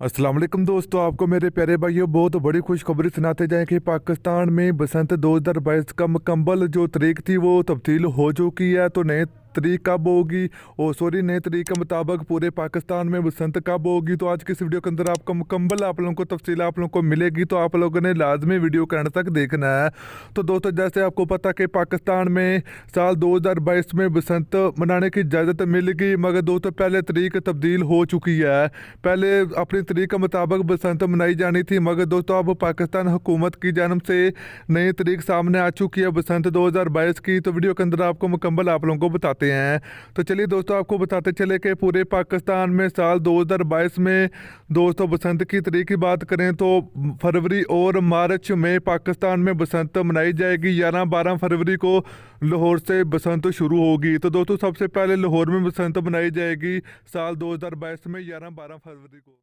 अस्सलाम वालेकुम दोस्तों, आपको मेरे प्यारे भाइयों बहुत बड़ी खुशखबरी सुनाते जाएं कि पाकिस्तान में बसंत 2022 का मुकम्मल जो तारीख थी वो तब्दील हो चुकी है। तो नए तारीख कब होगी, ओ सॉरी नए तारीख के मुताबिक पूरे पाकिस्तान में बसंत कब होगी, तो आज की इस वीडियो के अंदर आपको मुकम्मल आप लोगों को तफसील आप लोगों को मिलेगी। तो आप लोगों ने लाजमी वीडियो के अंत तक देखना है। तो दोस्तों, जैसे आपको पता कि पाकिस्तान में साल 2022 में बसंत मनाने की इजाज़त मिल गई, मगर दोस्तों पहले तारीख तब्दील हो चुकी है। पहले अपनी तारीख के मुताबिक बसंत मनाई जानी थी, मगर दोस्तों अब पाकिस्तान हुकूमत की जानब से नई तारीख सामने आ चुकी है बसंत 2022 की। तो वीडियो के अंदर आपको मुकम्मल आप लोगों को बताते हैं। तो चलिए दोस्तों, आपको बताते चले कि पूरे पाकिस्तान में साल 2022 में दोस्तों बसंत की तारीख की बात करें तो फरवरी और मार्च में पाकिस्तान में बसंत मनाई जाएगी। 11-12 फरवरी को लाहौर से बसंत शुरू होगी। तो दोस्तों सबसे पहले लाहौर में बसंत मनाई जाएगी साल 2022 में 11-12 फरवरी को।